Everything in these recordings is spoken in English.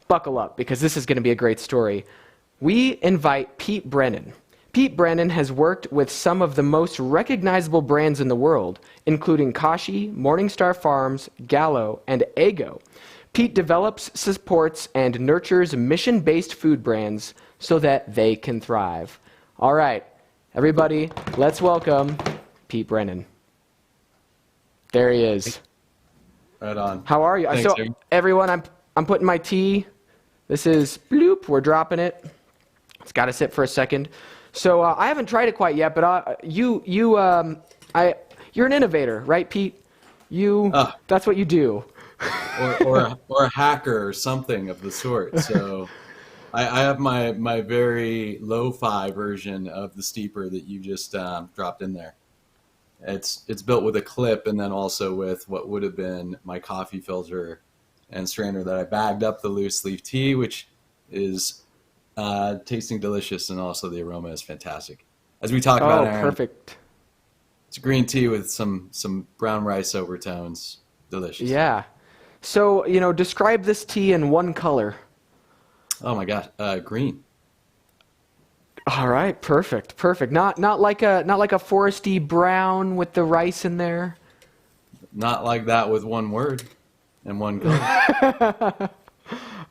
buckle up because this is going to be a great story. We invite Pete Brennan. Pete Brennan has worked with some of the most recognizable brands in the world, including Kashi, Morningstar Farms, Gallo, and Eggo. Pete develops, supports, and nurtures mission-based food brands so that they can thrive. All right, everybody, let's welcome Pete Brennan. There he is. Right on. How are you? Thanks, so, Aaron. everyone, I'm putting my tea. This is bloop. We're dropping it. It's got to sit for a second. So I haven't tried it quite yet, but you're an innovator, right, Pete? That's what you do. or a hacker or something of the sort. So I have my very lo-fi version of the steeper that you just dropped in there. It's built with a clip and then also with what would have been my coffee filter and strainer that I bagged up the loose leaf tea, which is tasting delicious, and also the aroma is fantastic. As we talked about, Aaron, perfect. It's green tea with some brown rice overtones. Delicious. Yeah. So, describe this tea in one color. Oh my God, green. All right, perfect. Not like a foresty brown with the rice in there. Not like that with one word and one color.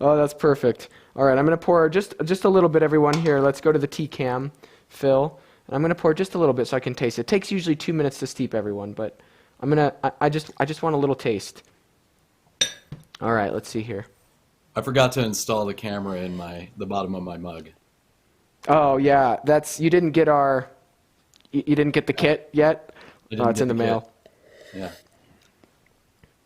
Oh, that's perfect. All right, I'm going to pour just a little bit, everyone, here. Let's go to the tea cam, Phil. And I'm going to pour just a little bit so I can taste it. It takes usually 2 minutes to steep, everyone, but I just want a little taste. All right, let's see here. I forgot to install the camera in the bottom of my mug. Oh, yeah, you didn't get you didn't get the kit yet? Oh, it's in the mail. Yeah.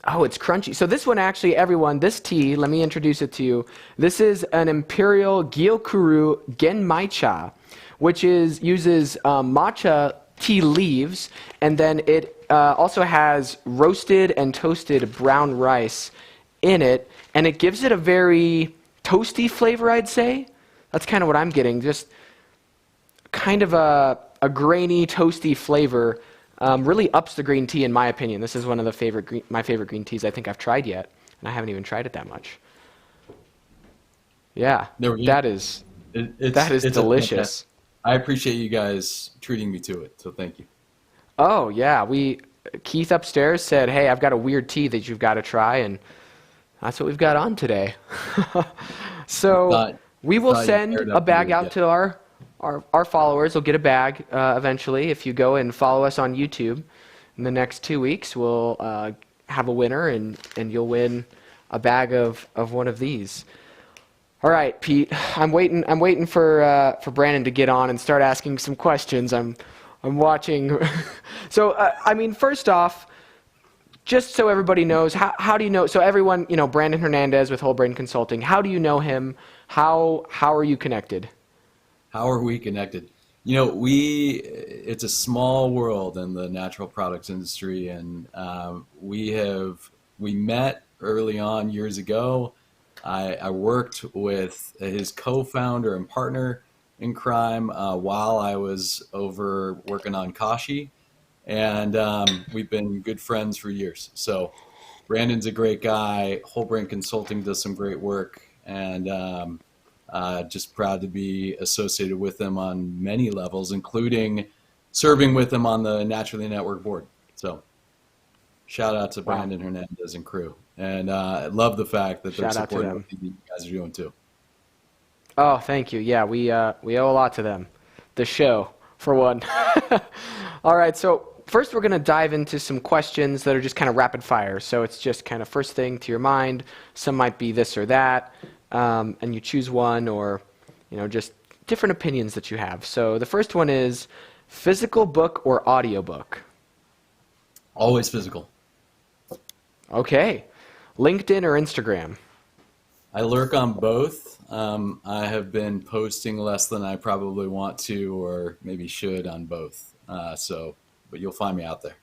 Oh, it's crunchy. So this one actually, everyone, this tea, let me introduce it to you. This is an Imperial Gyokuru Genmaicha, which uses matcha tea leaves, and then it also has roasted and toasted brown rice in it, and it gives it a very toasty flavor, I'd say. That's kind of what I'm getting, just kind of a grainy, toasty flavor. Really ups the green tea, in my opinion. This is one of my favorite green teas I think I've tried yet, and I haven't even tried it that much. Yeah, that is delicious. I appreciate you guys treating me to it, so thank you. Oh, yeah. Keith upstairs said, hey, I've got a weird tea that you've got to try, and that's what we've got on today. So we will send a bag out to our followers. Will get a bag eventually. If you go and follow us on YouTube in the next 2 weeks, we'll have a winner, and you'll win a bag of one of these. All right, Pete. I'm waiting for Brandon to get on and start asking some questions. I'm watching. So first off, just so everybody knows, how do you know? So everyone, Brandon Hernandez with Whole Brain Consulting. How do you know him? How are you connected? How are we connected? It's a small world in the natural products industry, and we met early on years ago. I worked with his co-founder and partner in crime while I was over working on Kashi, and we've been good friends for years. So Brandon's a great guy. Whole Brain Consulting does some great work, and just proud to be associated with them on many levels, including serving with them on the Naturally Network board. So shout out to Brandon Hernandez and crew. And I love the fact that they're supporting what you guys are doing too. Oh, thank you. Yeah, we owe a lot to them. The show, for one. All right, so first we're going to dive into some questions that are just kind of rapid fire. So it's just kind of first thing to your mind. Some might be this or that, and you choose one, or just different opinions that you have. So the first one is physical book or audiobook? Always physical. Okay. LinkedIn or Instagram? I lurk on both. I have been posting less than I probably want to or maybe should on both. But you'll find me out there.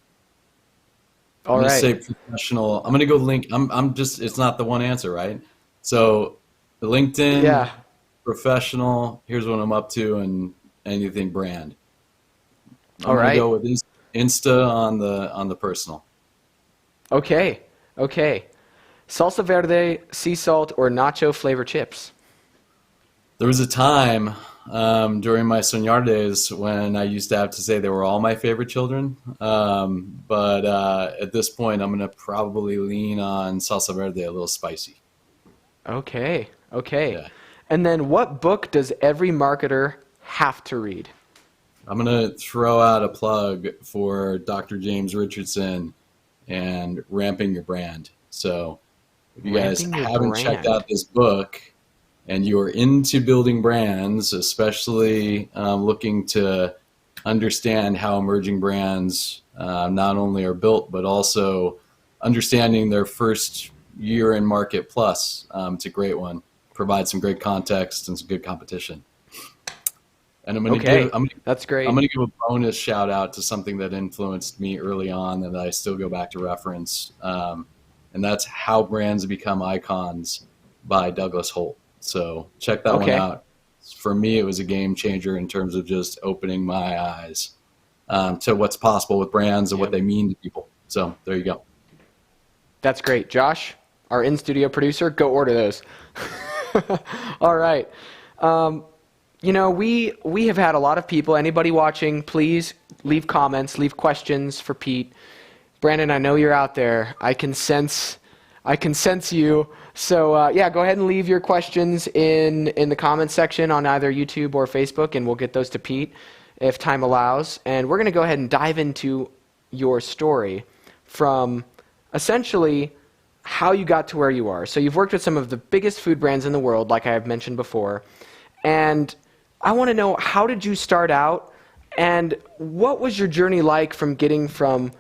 All I'm right. going to say professional. I'm going to go link. It's not the one answer, right? So the LinkedIn, professional, here's what I'm up to, and anything brand. I'm going to go with Insta on the personal. Okay. salsa verde, sea salt, or nacho flavor chips? There was a time during my Soñar days when I used to have to say they were all my favorite children. But at this point, I'm going to probably lean on salsa verde, a little spicy. Okay, okay. Yeah. And then what book does every marketer have to read? I'm going to throw out a plug for Dr. James Richardson and Ramping Your Brand. So if you guys Ramping Your haven't checked Brand. out this book and you're into building brands, especially looking to understand how emerging brands not only are built, but also understanding their first year in market plus, it's a great one. Provides some great context and some good competition. And Okay, that's I'm great. going to give a bonus shout out to something that influenced me early on that I still go back to reference. And that's How Brands Become Icons by Douglas Holt. So check that one Okay, out. For me, it was a game changer in terms of just opening my eyes to what's possible with brands and what yep. they mean to people. So there you go. That's great. Josh, our in-studio producer, go order those. All right. We have had a lot of people. Anybody watching, please leave comments, leave questions for Pete. Brandon, I know you're out there. I can sense you. So yeah, go ahead and leave your questions in the comments section on either YouTube or Facebook, and we'll get those to Pete if time allows. And we're going to go ahead and dive into your story from essentially how you got to where you are. So you've worked with some of the biggest food brands in the world, like I have mentioned before. And I want to know, how did you start out, and what was your journey like from getting from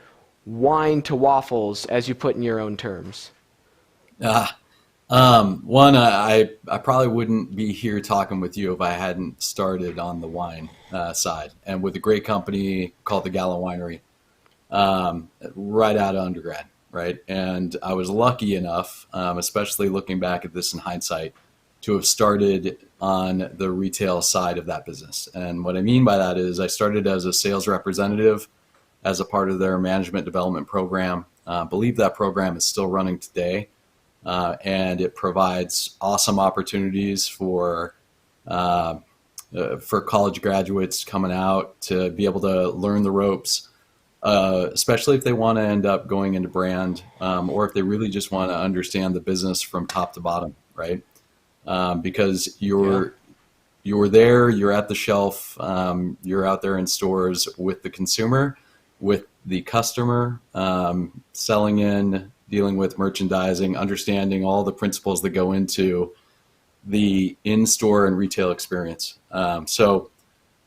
wine to waffles, as you put in your own terms? One, I probably wouldn't be here talking with you if I hadn't started on the wine side and with a great company called the Gallo Winery right out of undergrad, right? And I was lucky enough, especially looking back at this in hindsight, to have started on the retail side of that business. And what I mean by that is I started as a sales representative as a part of their management development program. I believe that program is still running today. And it provides awesome opportunities for college graduates coming out to be able to learn the ropes, especially if they want to end up going into brand, or if they really just want to understand the business from top to bottom, right? Because you're there, you're at the shelf, you're out there in stores with the consumer, with the customer, selling in, dealing with merchandising, understanding all the principles that go into the in-store and retail experience. So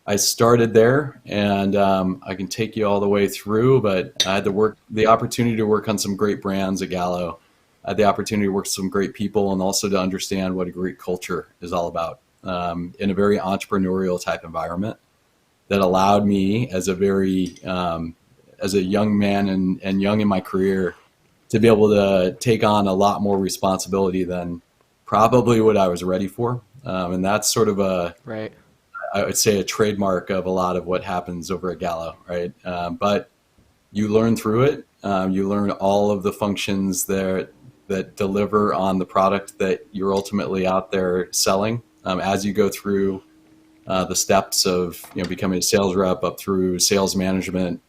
I started there, and I can take you all the way through, but I had the opportunity to work on some great brands at Gallo. I had the opportunity to work with some great people and also to understand what a great culture is all about in a very entrepreneurial type environment that allowed me as a young man and young in my career to be able to take on a lot more responsibility than probably what I was ready for. And that's sort of Right. I would say, a trademark of a lot of what happens over at Gallo, right? But you learn through it. You learn all of the functions there that deliver on the product that you're ultimately out there selling as you go through the steps of becoming a sales rep up through sales management.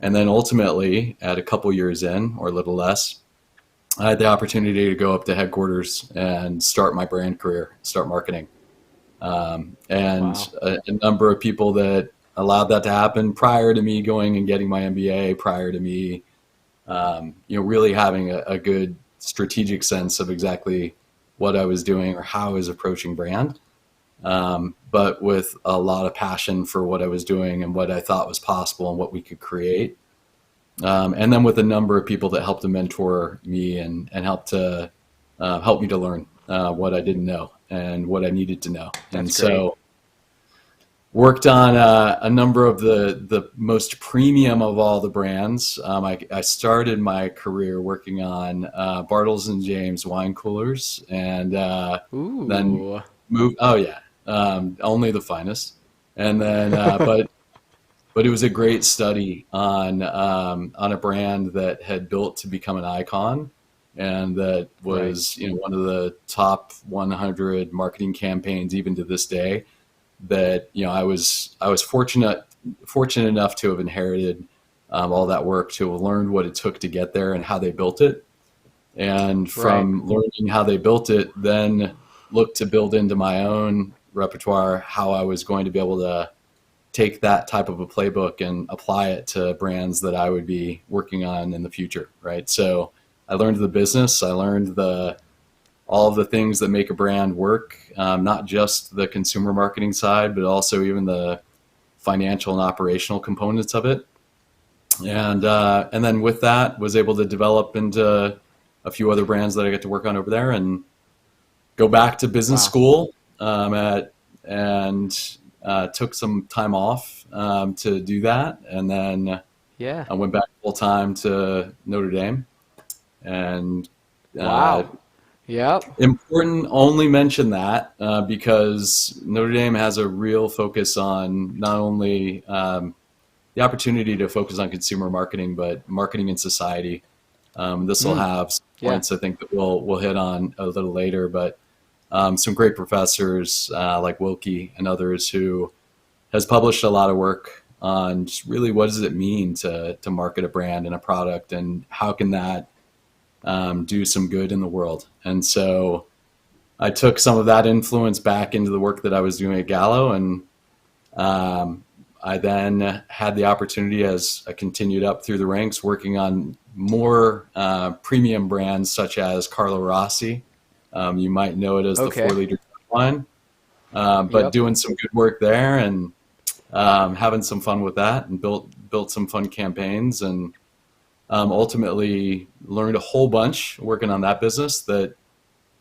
And then ultimately, at a couple years in, or a little less, I had the opportunity to go up to headquarters and start my brand career, start marketing. And Wow. a number of people that allowed that to happen prior to me going and getting my MBA, prior to me, really having a good strategic sense of exactly what I was doing or how I was approaching brand. But with a lot of passion for what I was doing and what I thought was possible and what we could create. And then with a number of people that helped to mentor me and help me to learn what I didn't know and what I needed to know. That's And great. so worked on a number of the most premium of all the brands. I started my career working on Bartles and James wine coolers, and then Ooh. moved. Oh yeah, only the finest. And then, but it was a great study on a brand that had built to become an icon, and that was one of the top 100 marketing campaigns even to this day. That I was fortunate enough to have inherited all that work, to have learned what it took to get there and how they built it, and from learning how they built it, then look to build into my own repertoire how I was going to be able to take that type of a playbook and apply it to brands that I would be working on in the future, right? So I learned the business, I learned all of the things that make a brand work, not just the consumer marketing side, but also even the financial and operational components of it. And then with that, was able to develop into a few other brands that I get to work on over there, and go back to business school and took some time off to do that. And then I went back full time to Notre Dame. And important, only mention that because Notre Dame has a real focus on not only the opportunity to focus on consumer marketing, but marketing in society. This will have some points I think that we'll hit on a little later, but some great professors like Wilkie and others who has published a lot of work on just really what does it mean to market a brand and a product, and how can that do some good in the world. And so I took some of that influence back into the work that I was doing at Gallo, and I then had the opportunity, as I continued up through the ranks, working on more premium brands such as Carlo Rossi. You might know it as the 4-liter wine, but doing some good work there, and having some fun with that, and built some fun campaigns, and ultimately learned a whole bunch working on that business that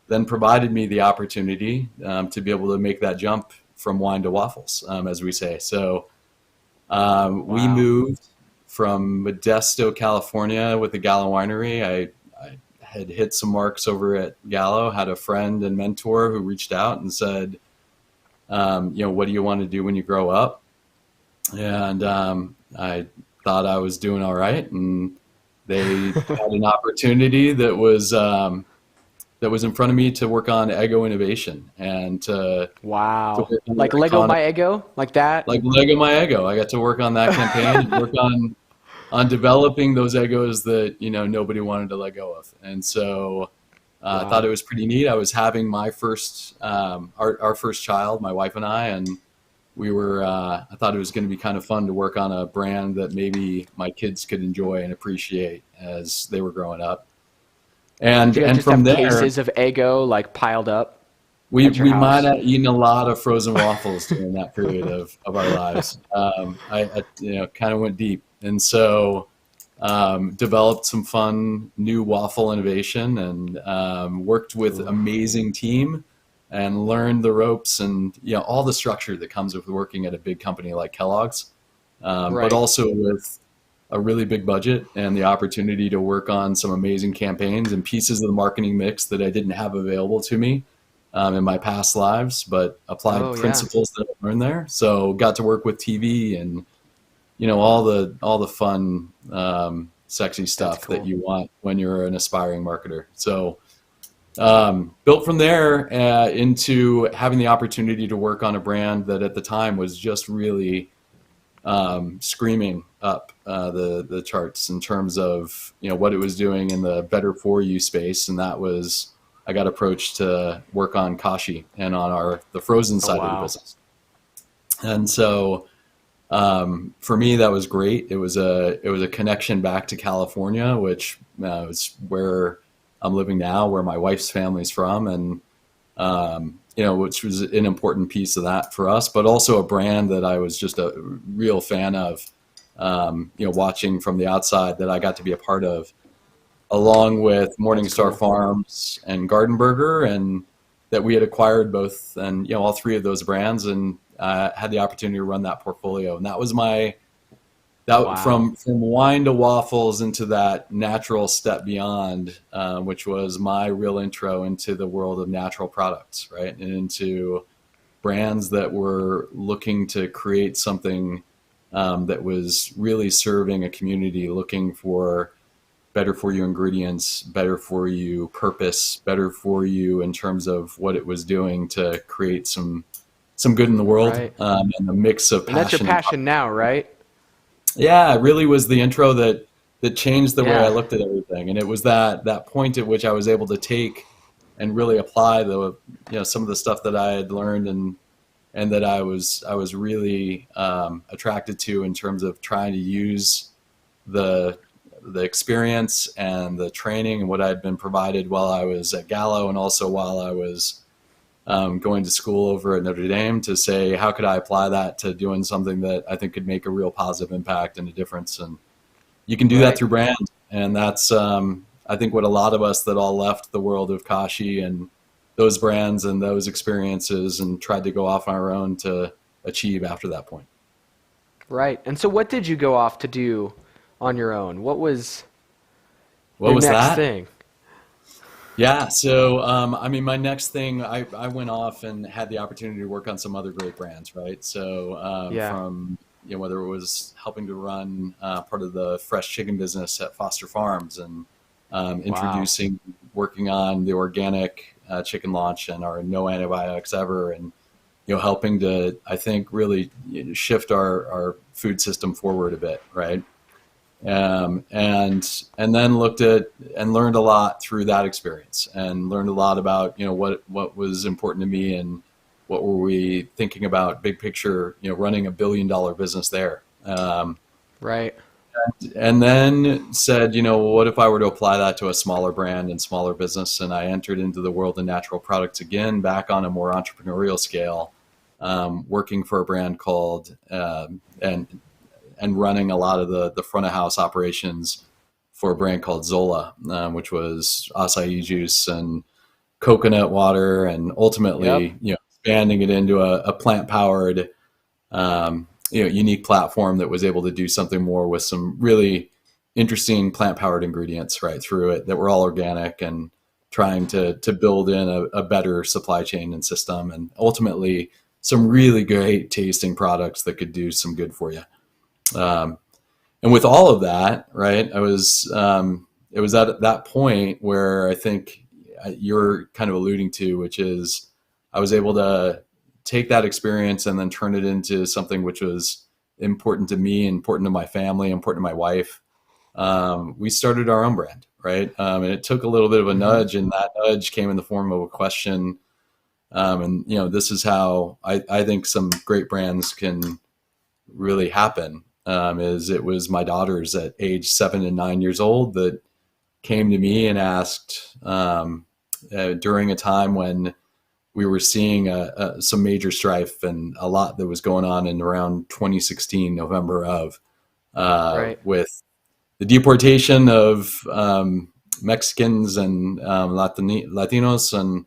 then provided me the opportunity to be able to make that jump from wine to waffles, as we say. So we moved from Modesto, California with the Gallo Winery. I had hit some marks over at Gallo, had a friend and mentor who reached out and said, what do you want to do when you grow up? And I thought I was doing all right, and they had an opportunity that was in front of me to work on Eggo innovation, and to like Lego My Eggo, like that, like Lego My Eggo. I got to work on that campaign and work on developing those Eggos that nobody wanted to let go of. And so I thought it was pretty neat. I was having my first our first child, my wife and I, and we were I thought it was going to be kind of fun to work on a brand that maybe my kids could enjoy and appreciate as they were growing up. And from there, cases of Eggo like piled up. We might have eaten a lot of frozen waffles during that period of our lives. I kind of went deep, and so developed some fun new waffle innovation, and worked with amazing team, and learned the ropes and all the structure that comes with working at a big company like Kellogg's, but also with a really big budget and the opportunity to work on some amazing campaigns and pieces of the marketing mix that I didn't have available to me in my past lives, but applied principles that I learned there. So got to work with TV and all the fun, sexy stuff that you want when you're an aspiring marketer. So built from there into having the opportunity to work on a brand that at the time was just really screaming up the charts in terms of what it was doing in the better for you space, and that was I got approached to work on Kashi and on the frozen side of the business. And so for me that was great. It was a connection back to California, which is where I'm living now, where my wife's family's from, and which was an important piece of that for us, but also a brand that I was just a real fan of, watching from the outside, that I got to be a part of, along with Morningstar Farms and Gardenburger, and that we had acquired both, and all three of those brands, and had the opportunity to run that portfolio. And that was from wine to waffles into that natural step beyond, which was my real intro into the world of natural products, right? And into brands that were looking to create something that was really serving a community, looking for better for you ingredients, better for you purpose, better for you in terms of what it was doing to create some good in the world, Right. and a mix of And that's your passion. passion now, right? Yeah, it really was the intro that changed the way I Yeah. looked at everything, and it was that point at which I was able to take and really apply some of the stuff that I had learned, and that I was really attracted to in terms of trying to use the the experience and the training and what I'd been provided while I was at Gallo, and also while I was going to school over at Notre Dame, to say, how could I apply that to doing something that I think could make a real positive impact and a difference? And you can do that Right. through brand. And that's, I think, what a lot of us that all left the world of Kashi and those brands and those experiences and tried to go off on our own to achieve after that point. Right. And so what did you go off to do on your own? What was What your was next that? thing? Yeah. So, I mean, my next thing, I went off and had the opportunity to work on some other great brands, right? So, Yeah. from, whether it was helping to run part of the fresh chicken business at Foster Farms, and Wow. introducing, working on the organic chicken launch and our no antibiotics ever, and helping to, I think, really shift our food system forward a bit, right? And then looked at and learned a lot through that experience, and learned a lot about what was important to me, and what were we thinking about big picture, running $1 billion business there. Right. And then said, what if I were to apply that to a smaller brand and smaller business? And I entered into the world of natural products again, back on a more entrepreneurial scale, working for a brand called and running a lot of the front of house operations for a brand called Zola, which was acai juice and coconut water, and Yep. ultimately, expanding it into a plant powered, unique platform that was able to do something more with some really interesting plant powered ingredients right through it that were all organic, and trying to build in a better supply chain and system, and ultimately some really great tasting products that could do some good for you. Um, and with all of that, right, it was at that point where I think you're kind of alluding to, which is I was able to take that experience and then turn it into something which was important to me, important to my family, important to my wife. We started our own brand, right? And it took a little bit of a Mm-hmm. nudge, and that nudge came in the form of a question. And this is how I think some great brands can really happen. Is it was my daughters at age 7 and 9 years old that came to me and asked, during a time when we were seeing some major strife and a lot that was going on in around 2016 November of, Right. with the deportation of Mexicans and Latinos,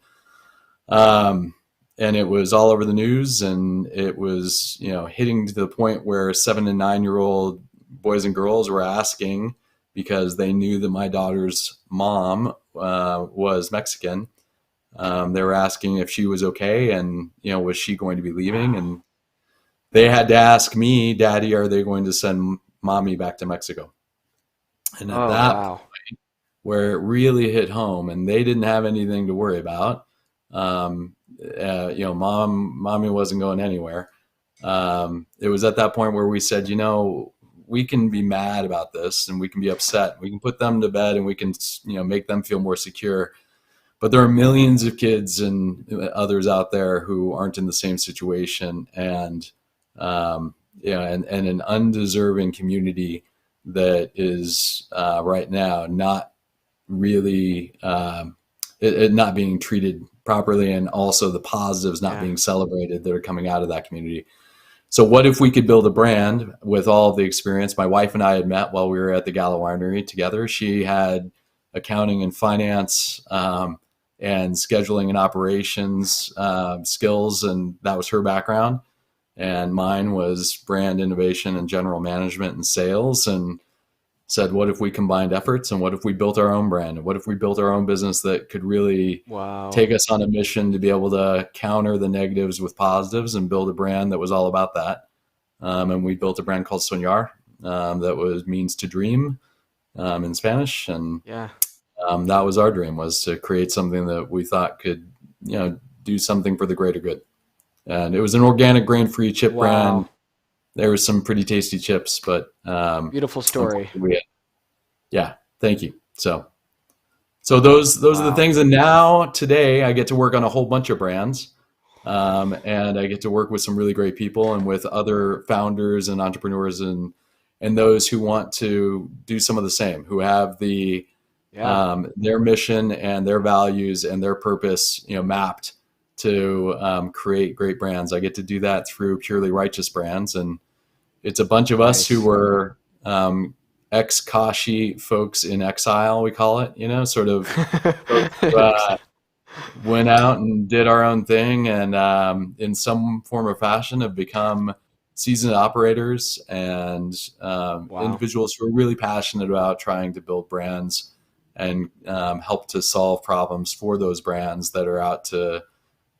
um, and it was all over the news, and it was hitting to the point where 7 and 9 year old boys and girls were asking, because they knew that my daughter's mom was Mexican. They were asking if she was okay, and was she going to be leaving, Wow. and they had to ask me, Daddy, are they going to send mommy back to Mexico? And at Oh, that, wow. where it really hit home, and they didn't have anything to worry about. Um, mommy wasn't going anywhere. It was at that point where we said, we can be mad about this, and we can be upset. We can put them to bed, and we can, make them feel more secure. But there are millions of kids and others out there who aren't in the same situation, and and an undeserving community that is right now not really it not being treated properly, and also the positives not Yeah. being celebrated that are coming out of that community. So what if we could build a brand with all of the experience? My wife and I had met while we were at the Gallo Winery together. She had accounting and finance, and scheduling and operations skills, and that was her background. And mine was brand innovation and general management and sales. And said, what if we combined efforts, and what if we built our own brand, and what if we built our own business that could really Wow. take us on a mission to be able to counter the negatives with positives, and build a brand that was all about that. And we built a brand called Soñar, that was means to dream. in Spanish. And Yeah. that was our dream, was to create something that we thought could, do something for the greater good. And it was an organic, grain-free chip brand. Wow. There was some pretty tasty chips, but Beautiful story. yeah, thank you. So those are the Wow. things. And now today I get to work on a whole bunch of brands. And I get to work with some really great people and with other founders and entrepreneurs and those who want to do some of the same, who have their mission and their values and their purpose, mapped to create great brands. I get to do that through Purely Righteous Brands, and it's a bunch of us who were ex-Kashi folks in exile, we call it, sort of folks who, went out and did our own thing, and in some form or fashion have become seasoned operators and individuals who are really passionate about trying to build brands and help to solve problems for those brands that are out to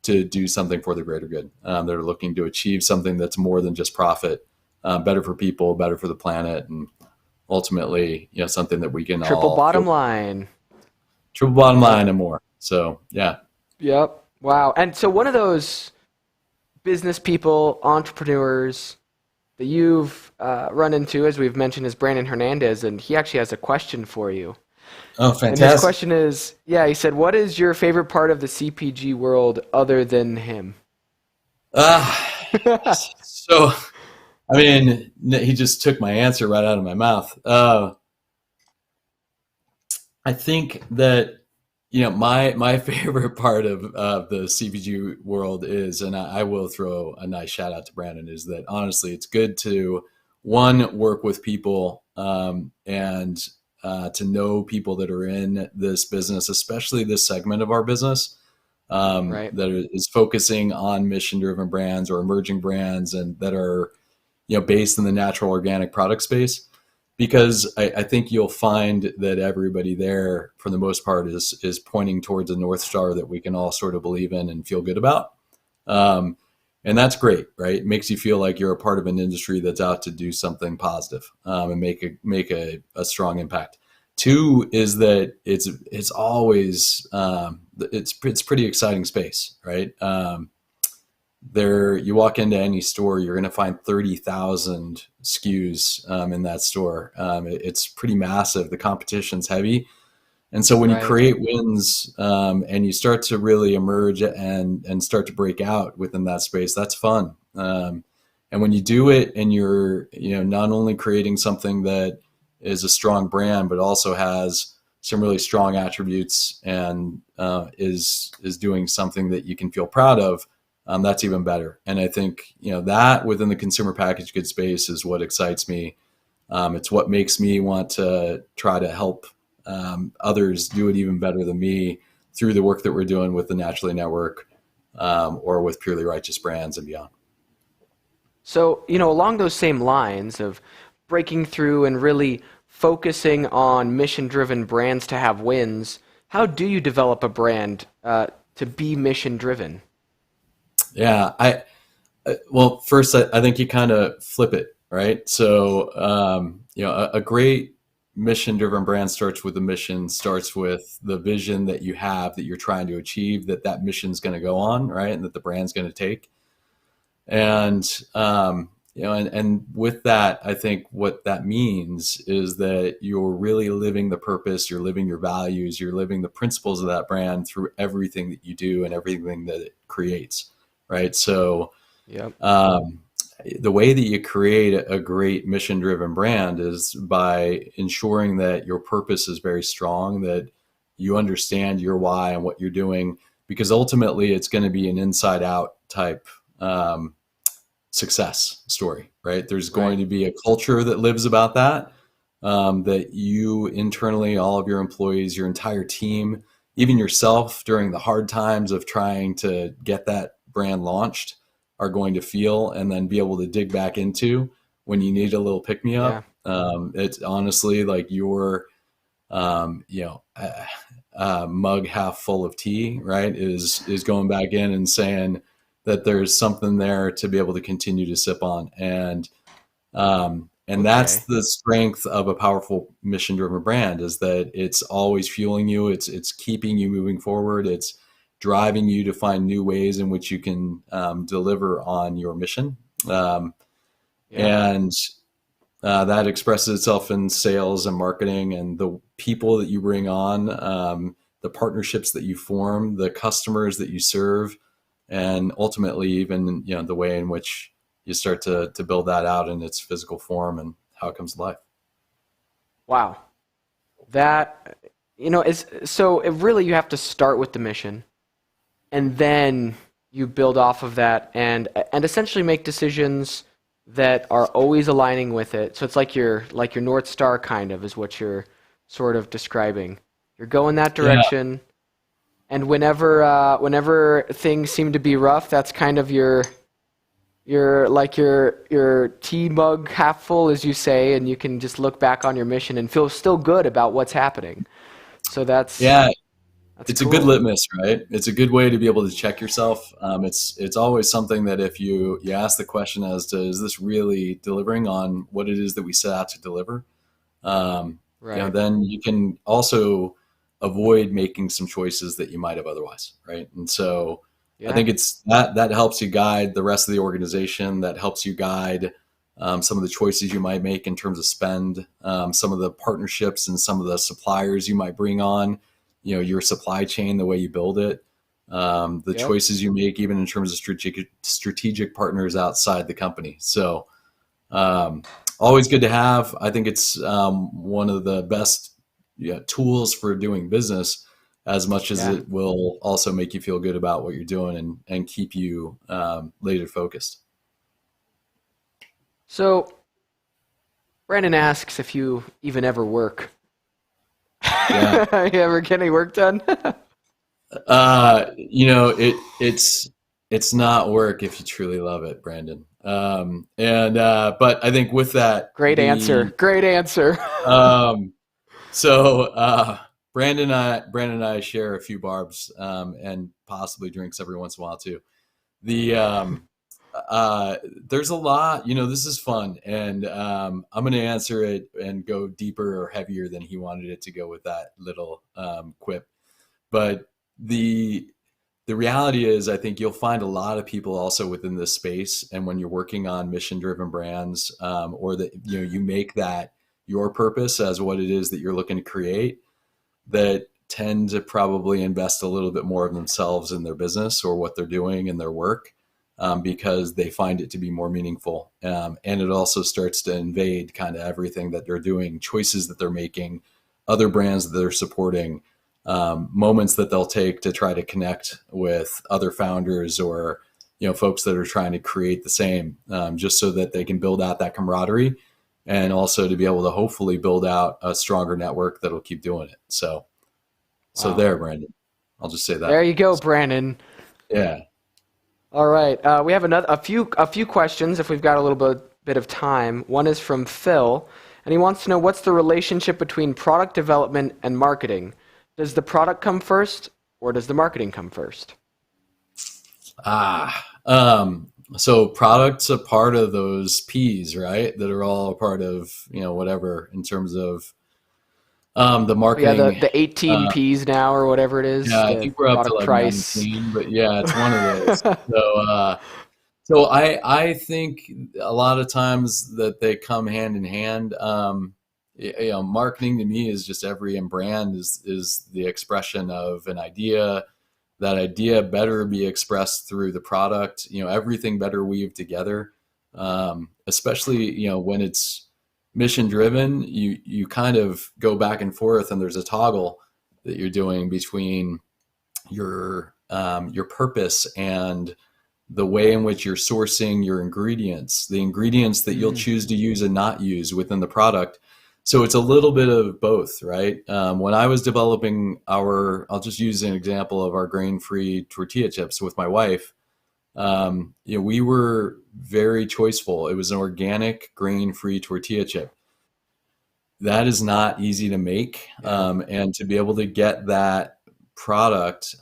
do something for the greater good. They're looking to achieve something that's more than just profit, better for people, better for the planet, and ultimately, something that we can triple bottom line and more. So, yeah. Yep. Wow. And so one of those business people, entrepreneurs that you've run into, as we've mentioned, is Brandon Hernandez, and he actually has a question for you. Oh, fantastic. And his question is, he said, what is your favorite part of the CPG world other than him? So, I mean, he just took my answer right out of my mouth. I think that, my favorite part of the CPG world is, and I will throw a nice shout out to Brandon, is that honestly, it's good to, one, work with people and to know people that are in this business, especially this segment of our business that is focusing on mission-driven brands or emerging brands, and that are, based in the natural organic product space. Because I think you'll find that everybody there, for the most part, is pointing towards a North Star that we can all sort of believe in and feel good about. And that's great, right? It makes you feel like you're a part of an industry that's out to do something positive and make a strong impact. Two is that it's always it's pretty exciting space, right? You walk into any store, you're going to find 30,000 SKUs in that store. It's pretty massive. The competition's heavy. And so when you create wins and you start to really emerge and start to break out within that space, that's fun. And when you do it and you're not only creating something that is a strong brand, but also has some really strong attributes and is doing something that you can feel proud of, that's even better. And I think, that within the consumer packaged goods space is what excites me. It's what makes me want to try to help others do it even better than me through the work that we're doing with the Naturally Network or with Purely Righteous Brands and beyond. So, along those same lines of breaking through and really focusing on mission-driven brands to have wins, how do you develop a brand to be mission-driven? Yeah, well, first, I think you kind of flip it, right? So, a great mission-driven brand starts with a mission, starts with the vision that you have that you're trying to achieve, that mission's going to go on, right? And that the brand's going to take. And, and with that, I think what that means is that you're really living the purpose, you're living your values, you're living the principles of that brand through everything that you do and everything that it creates. Right. So the way that you create a great mission driven brand is by ensuring that your purpose is very strong, that you understand your why and what you're doing, because ultimately it's going to be an inside out type success story. Right. There's going to be a culture that lives about that, that you internally, all of your employees, your entire team, even yourself during the hard times of trying to get that brand launched, are going to feel and then be able to dig back into when you need a little pick me up. It's honestly like your mug half full of tea, right, is going back in and saying that there's something there to be able to continue to sip on. And And that's Okay. the strength of a powerful mission driven brand, is that it's always fueling you. It's keeping you moving forward. It's driving you to find new ways in which you can deliver on your mission. Um, Yeah. and that expresses itself in sales and marketing and the people that you bring on, the partnerships that you form, the customers that you serve, and ultimately even the way in which you start to build that out in its physical form and how it comes to life. Wow. That, is so it really you have to start with the mission and then you build off of that and essentially make decisions that are always aligning with it. So it's like your North Star kind of is what you're sort of describing. You're going that Yeah, direction, and whenever things seem to be rough, that's kind of your tea mug half full, as you say, and you can just look back on your mission and feel still good about what's happening. So yeah. that's It's a good cool. litmus, right? It's a good way to be able to check yourself. It's always something that if you ask the question as to, is this really delivering on what it is that we set out to deliver? Right. Then you can also avoid making some choices that you might have otherwise, right? And so I Yeah. think it's that helps you guide the rest of the organization. That helps you guide some of the choices you might make in terms of spend, some of the partnerships and some of the suppliers you might bring on. Your supply chain, the way you build it, the Yep. choices you make, even in terms of strategic partners outside the company. So um, always good to have. I think it's one of the best tools for doing business, as much as Yeah. it will also make you feel good about what you're doing and keep you laser focused. So Brandon asks if you even ever work. Yeah. You ever get any work done? It's not work if you truly love it, Brandon. And but I think with that, Great answer. Great answer. um, so Brandon and I share a few barbs and possibly drinks every once in a while too. The There's a lot. This is fun, and I'm going to answer it and go deeper or heavier than he wanted it to go with that little quip. But the the reality is, I think you'll find a lot of people also within this space, and when you're working on mission driven brands, or that you make that your purpose as what it is that you're looking to create, that tend to probably invest a little bit more of themselves in their business or what they're doing in their work, because they find it to be more meaningful. And it also starts to invade kind of everything that they're doing, choices that they're making, other brands that they're supporting, moments that they'll take to try to connect with other founders or folks that are trying to create the same, just so that they can build out that camaraderie, and also to be able to hopefully build out a stronger network that'll keep doing it. So Wow. there, Brandon. I'll just say There that. you go, Brandon. Yeah. All right. We have a few questions if we've got a little bit of time. One is from Phil, and he wants to know what's the relationship between product development and marketing. Does the product come first, or does the marketing come first? So product's a part of those P's, right? That are all a part of, whatever in terms of the Oh yeah, the marketing. the 18 Uh, P's now or whatever it is, yeah, I the think we're up to product like price. 19, but yeah, it's one of those. So I think a lot of times that they come hand in hand. Marketing to me is just every brand is the expression of an idea. That idea better be expressed through the product. Everything better weave together. Especially when it's mission driven, you kind of go back and forth, and there's a toggle that you're doing between your purpose and the way in which you're sourcing your ingredients, the ingredients that you'll Mm, choose to use and not use within the product. So it's a little bit of both, right? When I was developing I'll just use an example of our grain-free tortilla chips with my wife. We were very choiceful. It was an organic grain-free tortilla chip. That is not easy to make, yeah. and to be able to get that product,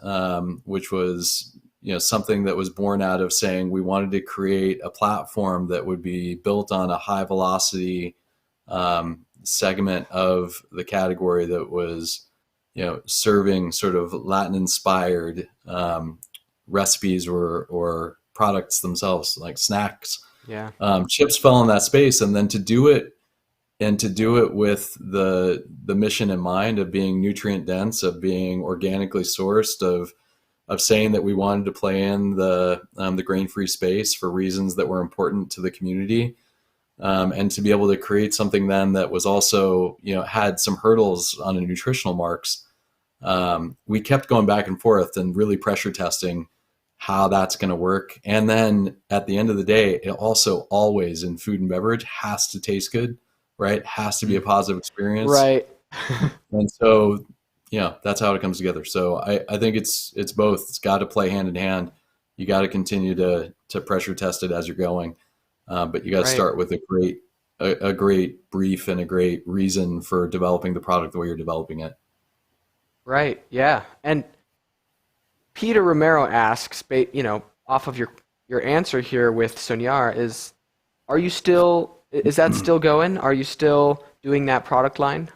which was something that was born out of saying we wanted to create a platform that would be built on a high velocity segment of the category that was, serving sort of Latin inspired recipes or products themselves, like snacks. Yeah. Chips fell in that space, and then to do it with the mission in mind of being nutrient dense, of being organically sourced, of saying that we wanted to play in the grain-free space for reasons that were important to the community, and to be able to create something then that was also, had some hurdles on the nutritional marks. We kept going back and forth and really pressure testing how that's going to work. And then at the end of the day, it also always in food and beverage has to taste good, right? Has to be a positive experience. Right. And so, that's how it comes together. So I think it's both. It's got to play hand in hand. You got to continue to pressure test it as you're going. But you got to start with a great brief and a great reason for developing the product the way you're developing it. Right. Yeah. And Peter Romero asks, off of your answer here with Soñar, is that still going? Are you still doing that product line?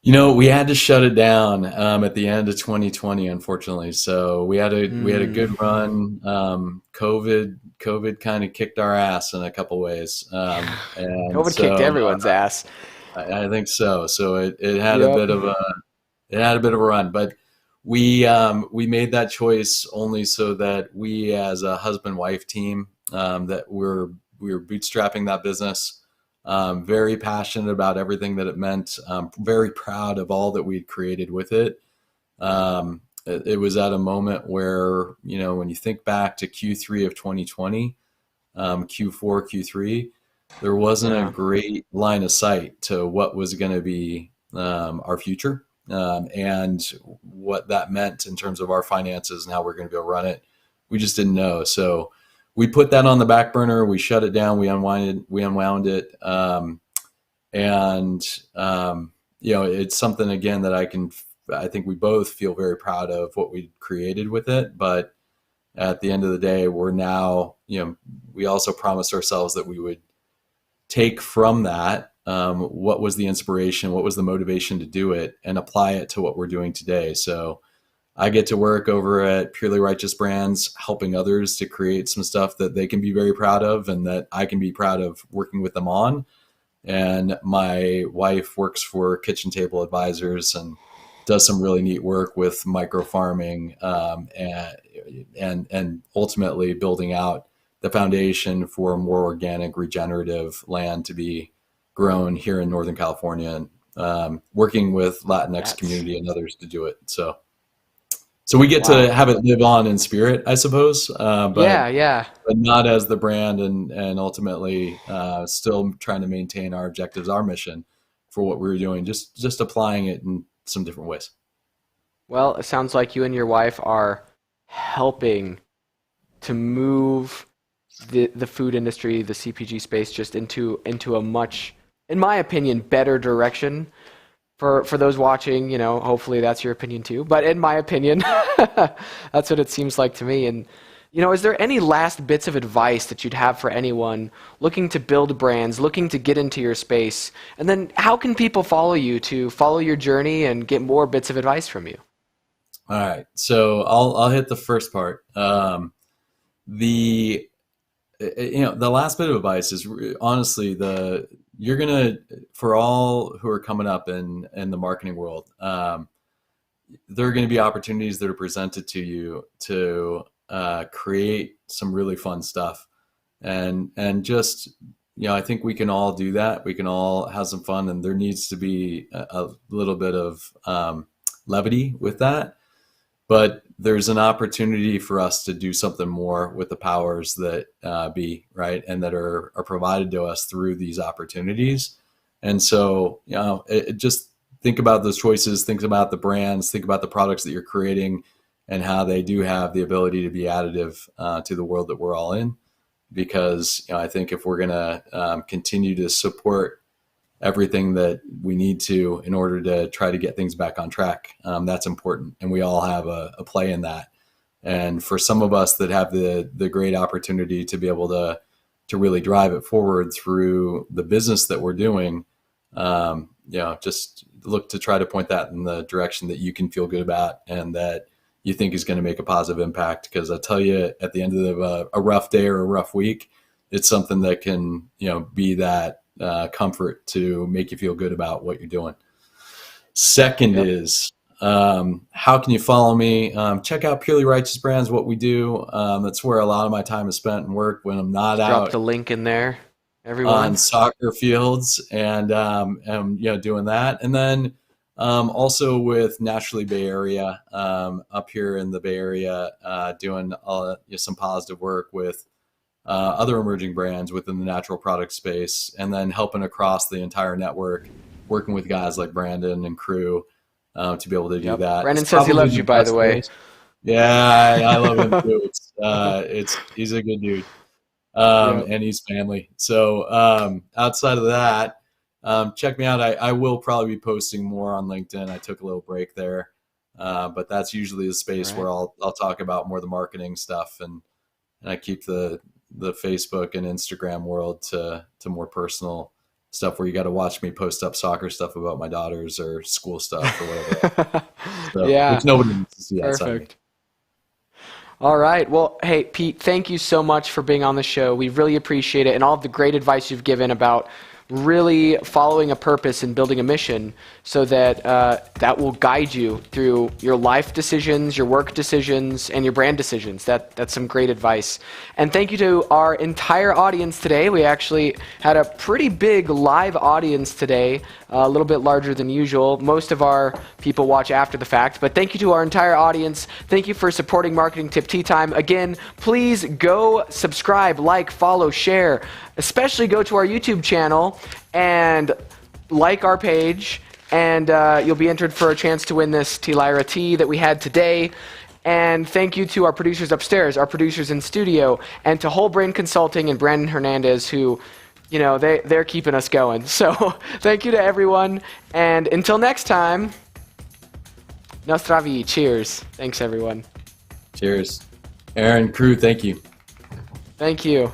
We had to shut it down at the end of 2020, unfortunately. So we had a good run. COVID kind of kicked our ass in a couple ways. And COVID kicked everyone's ass. I think so. So it had a bit of a run, but we made that choice only so that we, as a husband-wife team, that we were bootstrapping that business. Very passionate about everything that it meant. Very proud of all that we'd created with it. It was at a moment where, when you think back to Q3 of 2020, Q4, Q3, there wasn't a great line of sight to what was going to be our future, and what that meant in terms of our finances and how we're going to be able to run it. We just didn't know. So we put that on the back burner. We shut it down. We unwound it. It's something, again, that I think we both feel very proud of what we created with it. But at the end of the day, we're now, we also promised ourselves that we would take from that, what was the inspiration, what was the motivation to do it, and apply it to what we're doing today. So I get to work over at Purely Righteous Brands, helping others to create some stuff that they can be very proud of and that I can be proud of working with them on. And my wife works for Kitchen Table Advisors and does some really neat work with micro farming, and ultimately building out the foundation for more organic, regenerative land to be grown here in Northern California, and working with Latinx community and others to do it. So we get to have it live on in spirit, I suppose, but not as the brand, and ultimately still trying to maintain our objectives, our mission for what we were doing, just applying it in some different ways. Well, it sounds like you and your wife are helping to move the food industry, the CPG space, just into a much, in my opinion, better direction. For those watching, hopefully that's your opinion too. But in my opinion, that's what it seems like to me. And, is there any last bits of advice that you'd have for anyone looking to build brands, looking to get into your space? And then how can people follow you to follow your journey and get more bits of advice from you? All right. So I'll hit the first part. The last bit of advice is honestly you're going to, for all who are coming up in the marketing world, there are going to be opportunities that are presented to you to create some really fun stuff. And just, I think we can all do that. We can all have some fun, and there needs to be a little bit of levity with that. But there's an opportunity for us to do something more with the powers that be, right, and that are provided to us through these opportunities. And so, just think about those choices, think about the brands, think about the products that you're creating and how they do have the ability to be additive to the world that we're all in. Because I think if we're going to continue to support everything that we need to in order to try to get things back on track, that's important, and we all have a play in that. And for some of us that have the great opportunity to be able to really drive it forward through the business that we're doing, just look to try to point that in the direction that you can feel good about and that you think is going to make a positive impact. Because I tell you, at the end of a rough day or a rough week, it's something that can, be that comfort to make you feel good about what you're doing. Second is, how can you follow me? Check out Purely Righteous Brands, what we do. That's where a lot of my time is spent and work when I'm not out. Drop the link in there, everyone. On soccer fields and doing that. And then also with Naturally Bay Area, up here in the Bay Area, doing some positive work with other emerging brands within the natural product space, and then helping across the entire network, working with guys like Brandon and crew to be able to do that. Brandon says he loves you, by the way. Yeah, I love him too. He's a good dude. And he's family. So outside of that, check me out. I will probably be posting more on LinkedIn. I took a little break there, but that's usually the space where I'll talk about more of the marketing stuff, and I keep the Facebook and Instagram world to more personal stuff where you got to watch me post up soccer stuff about my daughters or school stuff or whatever. Which nobody needs to see outside of me. All right. Well, hey, Pete, thank you so much for being on the show. We really appreciate it, and all of the great advice you've given about really following a purpose and building a mission so that that will guide you through your life decisions, your work decisions, and your brand decisions. That's some great advice. And thank you to our entire audience today. We actually had a pretty big live audience today, a little bit larger than usual. Most of our people watch after the fact, but thank you to our entire audience. Thank you for supporting Marketing Tip Tea Time. Again, please go subscribe, like, follow, share. Especially go to our YouTube channel and like our page, and you'll be entered for a chance to win this T-Lyra tea that we had today. And thank you to our producers upstairs, our producers in studio, and to Whole Brain Consulting and Brandon Hernandez, who, they're keeping us going. So thank you to everyone, and until next time, na zdraví. Cheers. Thanks, everyone. Cheers. Aaron, crew, thank you. Thank you.